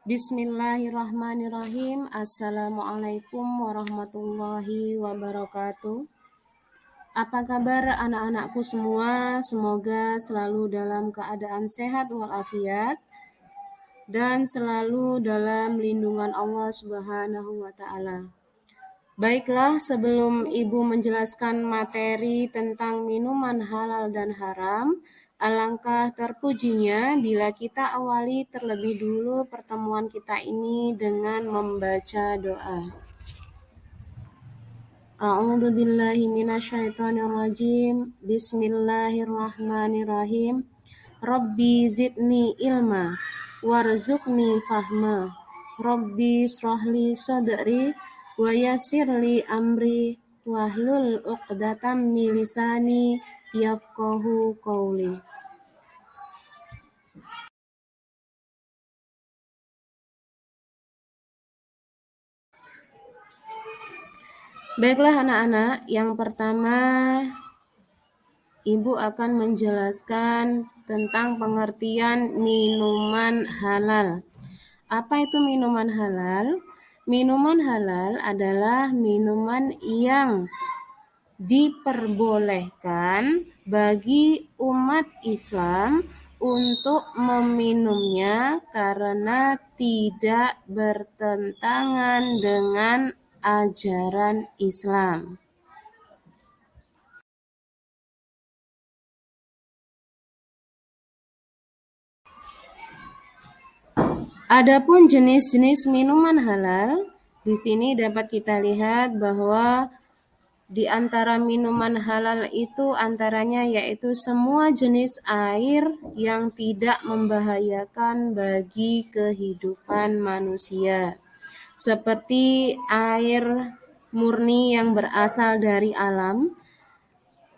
Bismillahirrahmanirrahim. Assalamualaikum warahmatullahi wabarakatuh. Apa kabar anak-anakku semua? Semoga selalu dalam keadaan sehat walafiat dan selalu dalam lindungan Allah Subhanahu wa taala. Baiklah, sebelum Ibu menjelaskan materi tentang minuman halal dan haram, alangkah terpujinya bila kita awali terlebih dulu pertemuan kita ini dengan membaca doa. A'udzu billahi minasyaitonir rajim. Bismillahirrahmanirrahim. Rabbi zidni ilma warzuqni fahma. Rabbi shrahli sadri wa yassirli amri wahlul 'uqdatam min lisani yafqahu qawli. Baiklah anak-anak, yang pertama Ibu akan menjelaskan tentang pengertian minuman halal. Apa itu minuman halal? Minuman halal adalah minuman yang diperbolehkan bagi umat Islam untuk meminumnya karena tidak bertentangan dengan ajaran Islam. Adapun jenis-jenis minuman halal, di sini dapat kita lihat bahwa di antara minuman halal itu antaranya yaitu semua jenis air yang tidak membahayakan bagi kehidupan manusia. Seperti air murni yang berasal dari alam,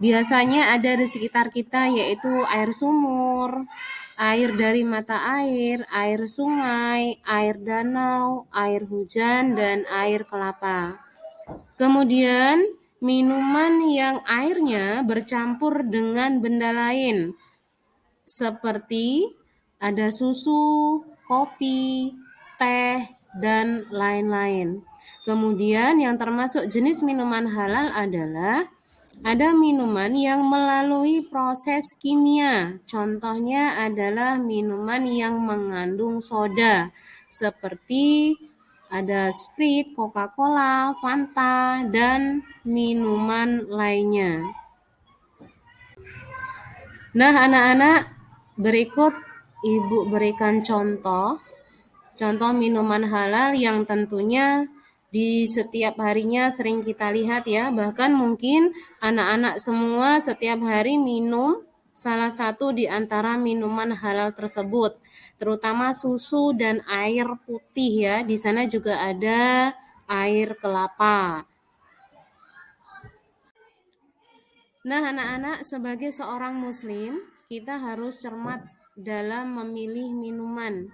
biasanya ada di sekitar kita yaitu air sumur, air dari mata air sungai, air danau, air hujan, dan air kelapa. Kemudian minuman yang airnya bercampur dengan benda lain seperti ada susu, kopi, teh, dan lain-lain. Kemudian yang termasuk jenis minuman halal adalah ada minuman yang melalui proses kimia. Contohnya adalah minuman yang mengandung soda seperti ada Sprite, Coca-Cola, Fanta, dan minuman lainnya. Nah, anak-anak, berikut Ibu berikan contoh minuman halal yang tentunya di setiap harinya sering kita lihat ya. Bahkan mungkin anak-anak semua setiap hari minum salah satu di antara minuman halal tersebut, terutama susu dan air putih ya. Di sana juga ada air kelapa. Nah, anak-anak, sebagai seorang muslim, kita harus cermat dalam memilih minuman.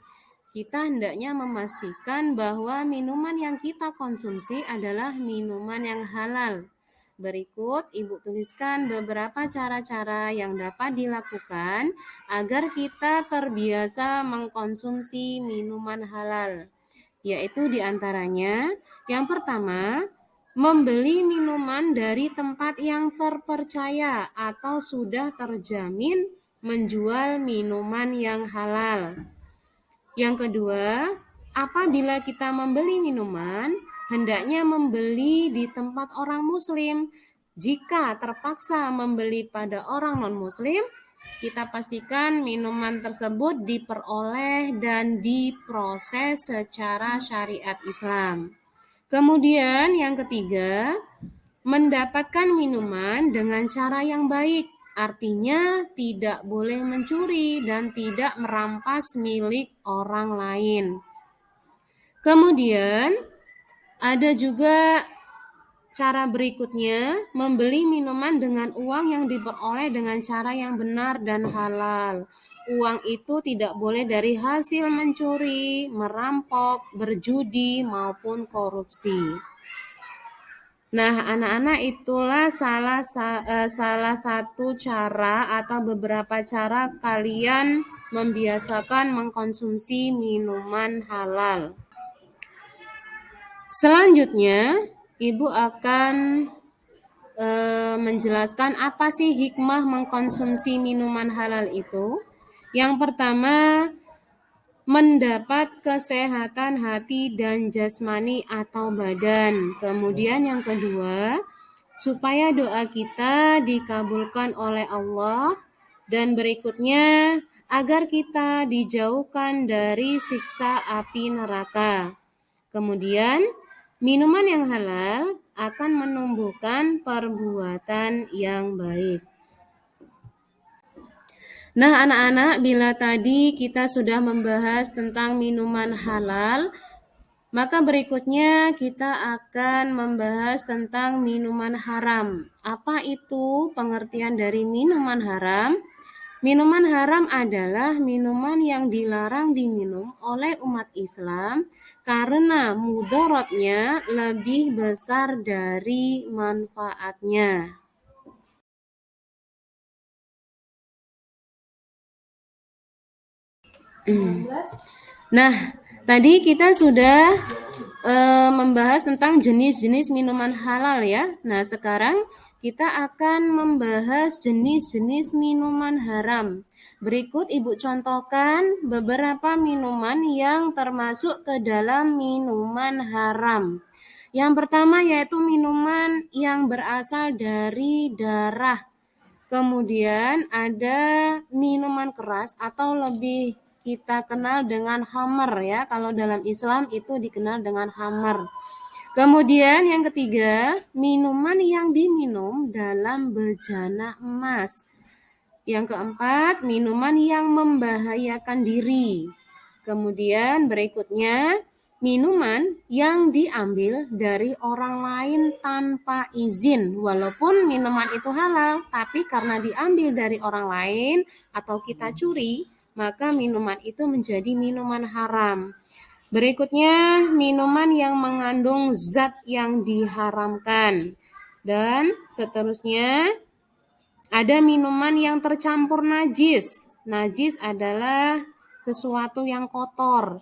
Kita hendaknya memastikan bahwa minuman yang kita konsumsi adalah minuman yang halal. Berikut Ibu tuliskan beberapa cara-cara yang dapat dilakukan agar kita terbiasa mengkonsumsi minuman halal. Yaitu diantaranya, yang pertama, membeli minuman dari tempat yang terpercaya atau sudah terjamin menjual minuman yang halal. Yang kedua, apabila kita membeli minuman, hendaknya membeli di tempat orang muslim. Jika terpaksa membeli pada orang non-muslim, kita pastikan minuman tersebut diperoleh dan diproses secara syariat Islam. Kemudian yang ketiga, mendapatkan minuman dengan cara yang baik. Artinya tidak boleh mencuri dan tidak merampas milik orang lain. Kemudian ada juga cara berikutnya, membeli minuman dengan uang yang diperoleh dengan cara yang benar dan halal. Uang itu tidak boleh dari hasil mencuri, merampok, berjudi, maupun korupsi. Nah, anak-anak, itulah salah satu cara atau beberapa cara kalian membiasakan mengkonsumsi minuman halal. Selanjutnya, Ibu akan menjelaskan apa sih hikmah mengkonsumsi minuman halal itu. Yang pertama, mendapat kesehatan hati dan jasmani atau badan. Kemudian yang kedua, supaya doa kita dikabulkan oleh Allah. Dan berikutnya, agar kita dijauhkan dari siksa api neraka. Kemudian, minuman yang halal akan menumbuhkan perbuatan yang baik. Nah, anak-anak, bila tadi kita sudah membahas tentang minuman halal, maka berikutnya kita akan membahas tentang minuman haram. Apa itu pengertian dari minuman haram? Minuman haram adalah minuman yang dilarang diminum oleh umat Islam karena mudaratnya lebih besar dari manfaatnya. Nah, tadi kita sudah membahas tentang jenis-jenis minuman halal ya. Nah, sekarang kita akan membahas jenis-jenis minuman haram. Berikut Ibu contohkan beberapa minuman yang termasuk ke dalam minuman haram. Yang pertama yaitu minuman yang berasal dari darah. Kemudian ada minuman keras atau lebih kita kenal dengan khamar ya. Kalau dalam Islam itu dikenal dengan khamar. Kemudian yang ketiga, minuman yang diminum dalam bejana emas. Yang keempat, minuman yang membahayakan diri. Kemudian berikutnya, minuman yang diambil dari orang lain tanpa izin. Walaupun minuman itu halal, tapi karena diambil dari orang lain atau kita curi, maka minuman itu menjadi minuman haram. Berikutnya, minuman yang mengandung zat yang diharamkan. Dan seterusnya, ada minuman yang tercampur najis. Najis adalah sesuatu yang kotor,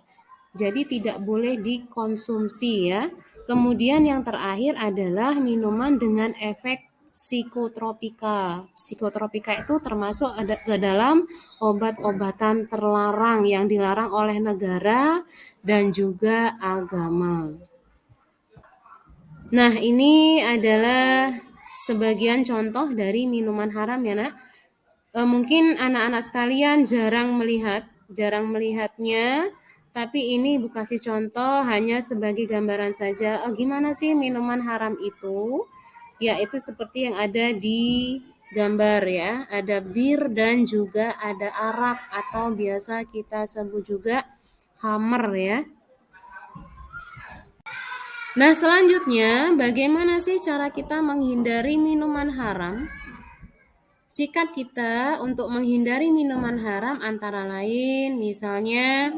jadi tidak boleh dikonsumsi ya. Kemudian yang terakhir adalah minuman dengan efek psikotropika. Psikotropika itu termasuk ada ke dalam obat-obatan terlarang yang dilarang oleh negara dan juga agama. Nah, ini adalah sebagian contoh dari minuman haram ya nak. Mungkin anak-anak sekalian jarang melihatnya, tapi ini Bu kasih contoh hanya sebagai gambaran saja. Gimana sih minuman haram itu? Yaitu seperti yang ada di gambar ya. Ada bir dan juga ada arak atau biasa kita sebut juga khamar ya. Nah, selanjutnya bagaimana sih cara kita menghindari minuman haram? Sikap kita untuk menghindari minuman haram antara lain misalnya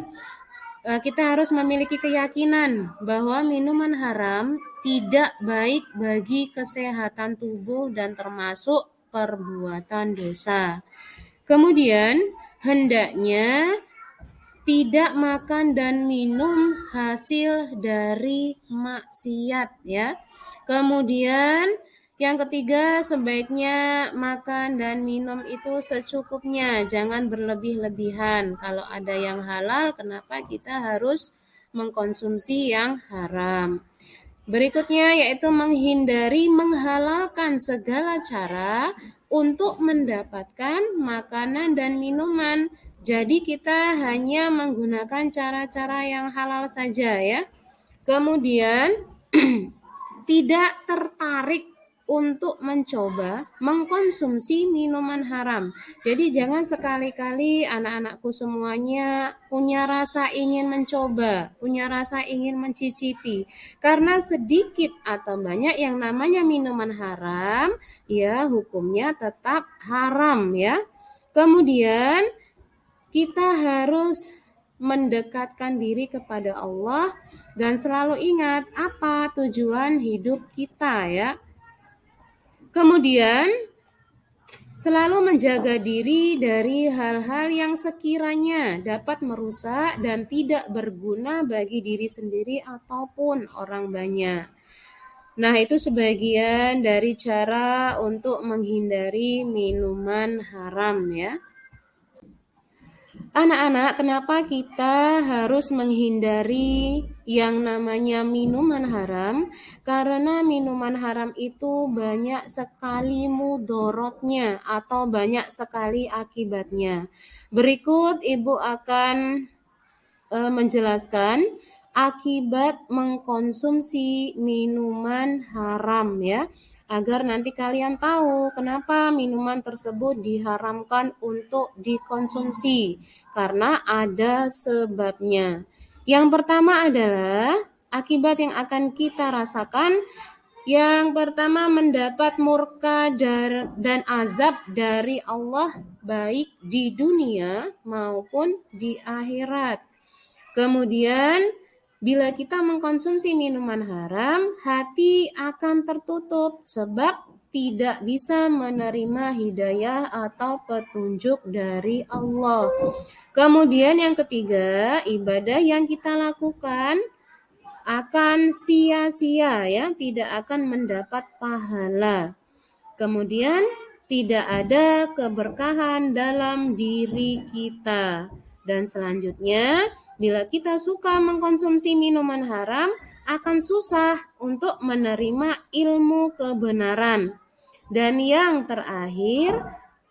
kita harus memiliki keyakinan bahwa minuman haram tidak baik bagi kesehatan tubuh dan termasuk perbuatan dosa. Kemudian hendaknya tidak makan dan minum hasil dari maksiat ya. Kemudian yang ketiga, sebaiknya makan dan minum itu secukupnya, jangan berlebih-lebihan. Kalau ada yang halal, kenapa kita harus mengkonsumsi yang haram? Berikutnya yaitu menghindari menghalalkan segala cara untuk mendapatkan makanan dan minuman. Jadi kita hanya menggunakan cara-cara yang halal saja ya. Kemudian tidak tertarik untuk mencoba mengkonsumsi minuman haram. Jadi jangan sekali-kali anak-anakku semuanya punya rasa ingin mencoba, punya rasa ingin mencicipi. Karena sedikit atau banyak yang namanya minuman haram, ya hukumnya tetap haram ya. Kemudian kita harus mendekatkan diri kepada Allah dan selalu ingat apa tujuan hidup kita ya. Kemudian Selalu menjaga diri dari hal-hal yang sekiranya dapat merusak dan tidak berguna bagi diri sendiri ataupun orang banyak. Nah, itu sebagian dari cara untuk menghindari minuman haram ya. Anak-anak, kenapa kita harus menghindari yang namanya minuman haram? Karena minuman haram itu banyak sekali mudorotnya atau banyak sekali akibatnya. Berikut Ibu akan menjelaskan akibat mengkonsumsi minuman haram ya, agar nanti kalian tahu kenapa minuman tersebut diharamkan untuk dikonsumsi, karena ada sebabnya. Yang pertama adalah akibat yang akan kita rasakan. Yang pertama, mendapat murka dan azab dari Allah baik di dunia maupun di akhirat. Kemudian, bila kita mengkonsumsi minuman haram, hati akan tertutup sebab tidak bisa menerima hidayah atau petunjuk dari Allah. Kemudian yang ketiga, ibadah yang kita lakukan akan sia-sia ya, tidak akan mendapat pahala. Kemudian tidak ada keberkahan dalam diri kita. Dan selanjutnya, bila kita suka mengkonsumsi minuman haram, akan susah untuk menerima ilmu kebenaran. Dan yang terakhir,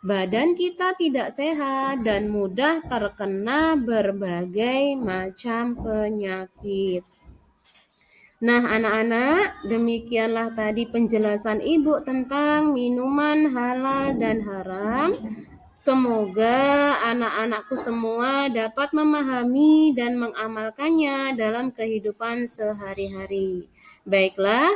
badan kita tidak sehat dan mudah terkena berbagai macam penyakit. Nah, anak-anak, demikianlah tadi penjelasan Ibu tentang minuman halal dan haram. Semoga anak-anakku semua dapat memahami dan mengamalkannya dalam kehidupan sehari-hari. Baiklah,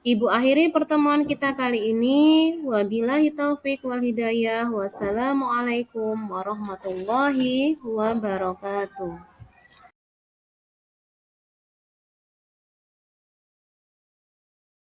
Ibu akhiri pertemuan kita kali ini. Wabillahi taufik wal hidayah. Wassalamualaikum warahmatullahi wabarakatuh.